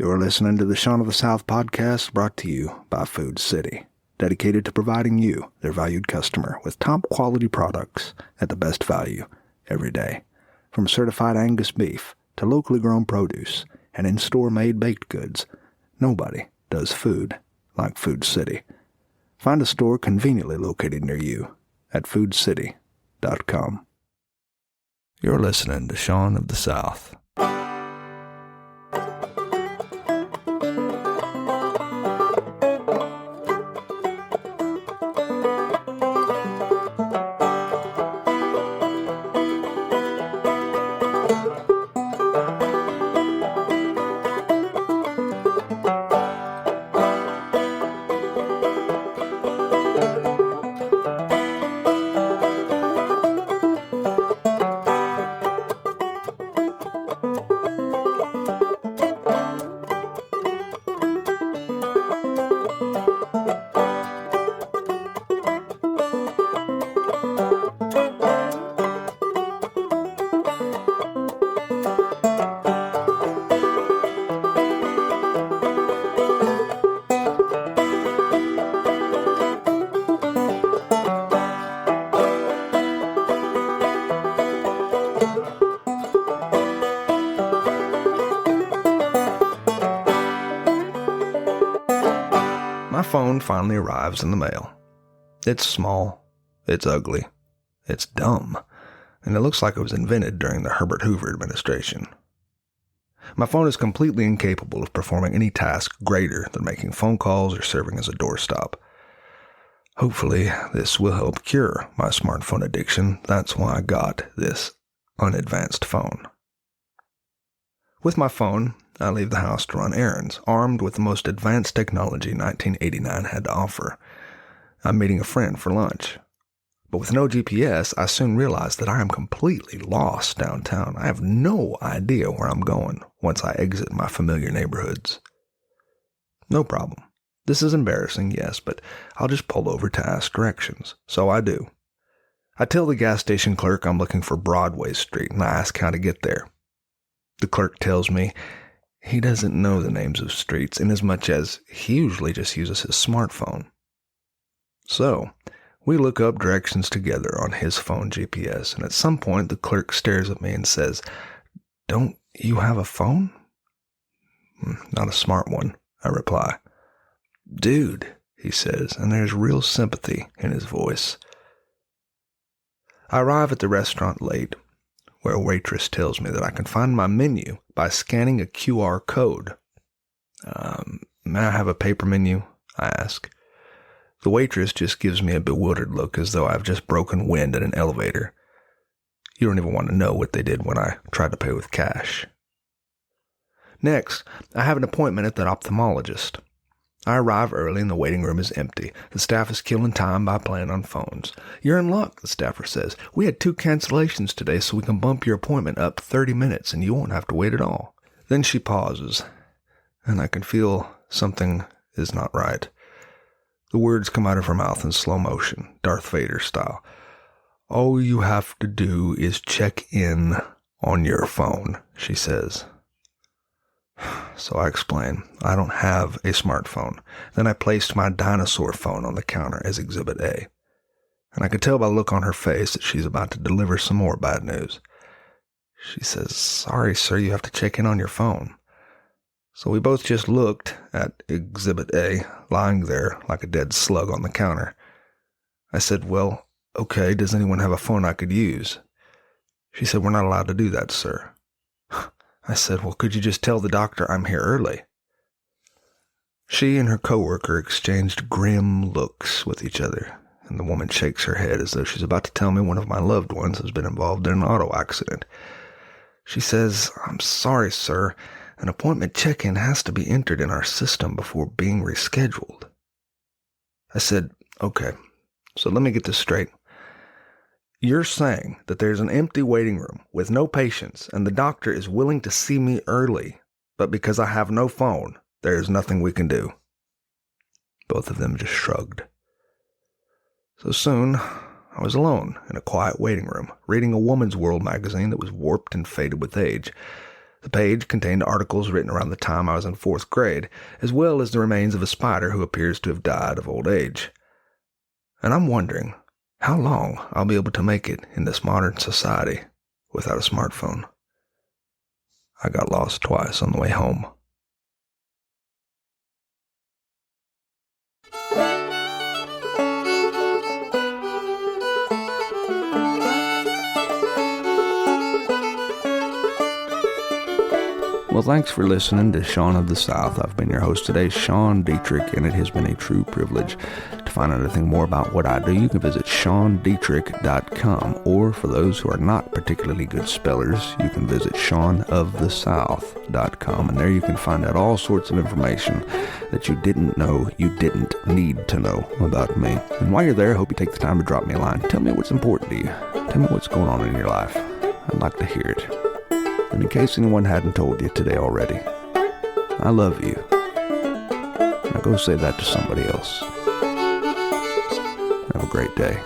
You're listening to the Shaun of the South podcast, brought to you by Food City, dedicated to providing you, their valued customer, with top quality products at the best value every day. From certified Angus beef to locally grown produce and in-store made baked goods, nobody does food like Food City. Find a store conveniently located near you at foodcity.com. You're listening to Shaun of the South. My phone finally arrives in the mail. It's small, it's ugly, it's dumb, and it looks like it was invented during the Herbert Hoover administration. My phone is completely incapable of performing any task greater than making phone calls or serving as a doorstop. Hopefully, this will help cure my smartphone addiction. That's why I got this unadvanced phone. With my phone, I leave the house to run errands, armed with the most advanced technology 1989 had to offer. I'm meeting a friend for lunch. But with no GPS, I soon realize that I am completely lost downtown. I have no idea where I'm going once I exit my familiar neighborhoods. No problem. This is embarrassing, yes, but I'll just pull over to ask directions. So I do. I tell the gas station clerk I'm looking for Broadway Street, and I ask how to get there. The clerk tells me he doesn't know the names of streets inasmuch as he usually just uses his smartphone. So, we look up directions together on his phone GPS, and at some point the clerk stares at me and says, "Don't you have a phone?" "Not a smart one," I reply. "Dude," he says, and there's real sympathy in his voice. I arrive at the restaurant late, where a waitress tells me that I can find my menu by scanning a QR code. May I have a paper menu?" I ask. The waitress just gives me a bewildered look as though I've just broken wind in an elevator. You don't even want to know what they did when I tried to pay with cash. Next, I have an appointment at the ophthalmologist. I arrive early and the waiting room is empty. The staff is killing time by playing on phones. "You're in luck," the staffer says. "We had 2 cancellations today, so we can bump your appointment up 30 minutes and you won't have to wait at all." Then she pauses, and I can feel something is not right. The words come out of her mouth in slow motion, Darth Vader style. "All you have to do is check in on your phone," she says. So I explain, I don't have a smartphone. Then I placed my dinosaur phone on the counter as Exhibit A. And I could tell by the look on her face that she's about to deliver some more bad news. She says, "Sorry, sir, you have to check in on your phone." So we both just looked at Exhibit A, lying there like a dead slug on the counter. I said, "Well, okay, does anyone have a phone I could use?" She said, "We're not allowed to do that, sir." I said, "Well, could you just tell the doctor I'm here early?" She and her coworker exchanged grim looks with each other, and the woman shakes her head as though she's about to tell me one of my loved ones has been involved in an auto accident. She says, "I'm sorry, sir. An appointment check-in has to be entered in our system before being rescheduled." I said, "Okay, so let me get this straight. You're saying that there's an empty waiting room with no patients and the doctor is willing to see me early, but because I have no phone, there is nothing we can do?" Both of them just shrugged. So soon, I was alone in a quiet waiting room, reading a Woman's World magazine that was warped and faded with age. The page contained articles written around the time I was in 4th grade, as well as the remains of a spider who appears to have died of old age. And I'm wondering how long I'll be able to make it in this modern society without a smartphone. I got lost twice on the way home. Well, thanks for listening to Sean of the South. I've been your host today, Sean Dietrich, and it has been a true privilege. To find out anything more about what I do, you can visit SeanDietrich.com, or for those who are not particularly good spellers, you can visit SeanOfTheSouth.com, and there you can find out all sorts of information that you didn't know you didn't need to know about me. And while you're there, I hope you take the time to drop me a line. Tell me what's important to you. Tell me what's going on in your life. I'd like to hear it. And in case anyone hadn't told you today already, I love you. Now go say that to somebody else. Have a great day.